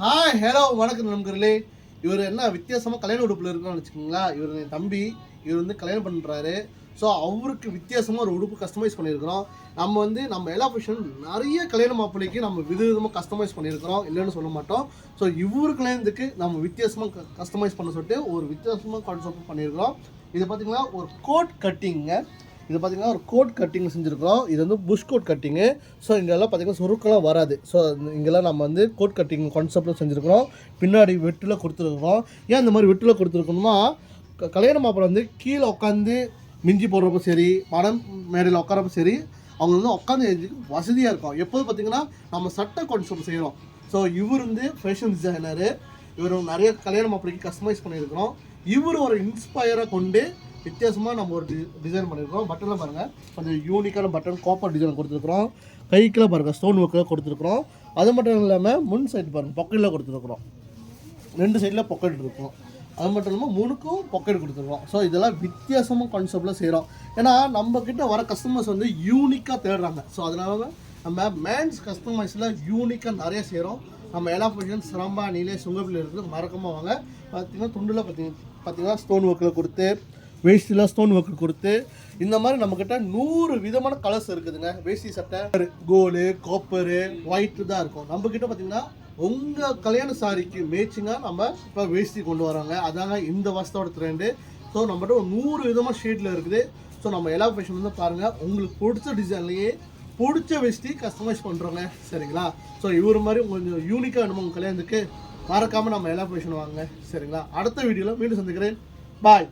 Hi hello வணக்கம் நண்பர்களே. இவர் என்ன வித்தியாசமாக கல்யாண உடுப்பில் இருக்கான்னு வச்சுக்கோங்களா. இவர் என் தம்பி. இவர் வந்து கல்யாணம் பண்ணுறாரு. ஸோ அவருக்கு வித்தியாசமாக ஒரு உடுப்பு கஸ்டமைஸ் பண்ணியிருக்கிறோம். நம்ம எல்லா ஃபேஷன் நிறைய கல்யாண மாப்பிள்ளைக்கு நம்ம விதவிதமாக கஸ்டமைஸ் பண்ணியிருக்கிறோம், இல்லைன்னு சொல்ல மாட்டோம். ஸோ இவரு கல்யாணத்துக்கு நம்ம வித்தியாசமாக கஸ்டமைஸ் பண்ண சொல்லிட்டு ஒரு வித்தியாசமாக கான்செப்ட் பண்ணியிருக்கிறோம். இது பார்த்திங்கன்னா ஒரு கோட் கட்டிங்க. இது பார்த்திங்கன்னா ஒரு கோட் கட்டிங் செஞ்சுருக்கிறோம். இது வந்து புஷ் கோட் கட்டிங்கு. ஸோ இங்கெல்லாம் பார்த்திங்கன்னா சுருக்கெல்லாம் வராது. ஸோ இங்கெல்லாம் நம்ம வந்து கோட் கட்டிங் கான்செப்டில் செஞ்சுருக்கிறோம். பின்னாடி வெட்டில் கொடுத்துருக்குறோம். ஏன் இந்த மாதிரி வெட்டில் கொடுத்துருக்கோம்னா, கல்யாண மாப்பிள்ளை வந்து கீழே உட்காந்து மிஞ்சி போடுறப்ப சரி, மரம் மேடையில் உட்காரப்ப சரி, அவங்க வந்து உட்காந்து எழுதிக்கு வசதியாக இருக்கும். எப்போது பார்த்திங்கன்னா நம்ம சட்டை கான்செப்ட் செய்கிறோம். ஸோ இவர் வந்து ஃபேஷன் டிசைனரு. இவர் நிறைய கல்யாண மாப்பிள்ளைக்கு கஸ்டமைஸ் பண்ணியிருக்கிறோம். இவர் ஒரு இன்ஸ்பயராக கொண்டு வித்தியாசமாக நம்ம ஒரு டிசைன் பண்ணியிருக்கிறோம். பட்டனில் பாருங்கள், கொஞ்சம் யூனிக்கான பட்டன் காப்பர் டிசைன் கொடுத்துருக்குறோம். கைக்கெலாம் பாருங்கள் ஸ்டோன் ஒர்க்கில் கொடுத்துருக்குறோம். அது மட்டும் இல்லாமல் முன் சைடு பாருங்கள் பொக்கெட்டில் கொடுத்துருக்குறோம். 2 சைடில் பொக்கெட் இருக்கும். அது மட்டும் இல்லாமல் 3க்கும் பொக்கெட் கொடுத்துருக்கோம். ஸோ இதெல்லாம் வித்தியாசமாக கான்செப்டில் செய்கிறோம். ஏன்னா நம்மக்கிட்ட வர கஸ்டமர்ஸ் வந்து யூனிக்காக தேடுறாங்க. ஸோ அதனால நம்ம மேன்ஸ் கஸ்டமைஸில் யூனிக்காக நிறைய செய்கிறோம். நம்ம எல்லா ஃபங்க்ஷன் சிரம்பா நீலே சுங்கப்பில் இருக்குது, மறக்காமல் வாங்க. பார்த்திங்கன்னா துண்டில் பார்த்திங்கன்னா ஸ்டோன் ஒர்க்கில் கொடுத்து, வேஷ்டியில் ஸ்டோன் ஒர்க்கு கொடுத்து, இந்த மாதிரி நம்மக்கிட்ட 100 விதமான கலர்ஸ் இருக்குதுங்க. வேஷ்டி சட்டை கோல்டு, காப்பரு, ஒயிட்டு தான் இருக்கும். நம்மக்கிட்ட பார்த்திங்கன்னா உங்கள் கல்யாண சாரிக்கு மேட்சிங்காக நம்ம இப்போ வேஷ்டி கொண்டு வராங்க. அதாங்க இந்த வருஷத்தோட ட்ரெண்டு. ஸோ நம்மகிட்ட ஒரு 100 விதமாக ஷேடில் இருக்குது. ஸோ நம்ம எல்லா ஃபேஷன் வந்து பாருங்கள், உங்களுக்கு பிடிச்ச டிசைன்லேயே பிடிச்ச வேஷ்டி கஸ்டமைஸ் பண்ணுறோங்க. சரிங்களா? ஸோ இவர் மாதிரி கொஞ்சம் யூனிக்காக வேணுமா உங்கள் கல்யாணத்துக்கு, மறக்காமல் நம்ம எல்லா ஃபேஷன் வாங்க. சரிங்களா? அடுத்த வீடியோவில் மீண்டும் சந்திக்கிறேன். பாய்.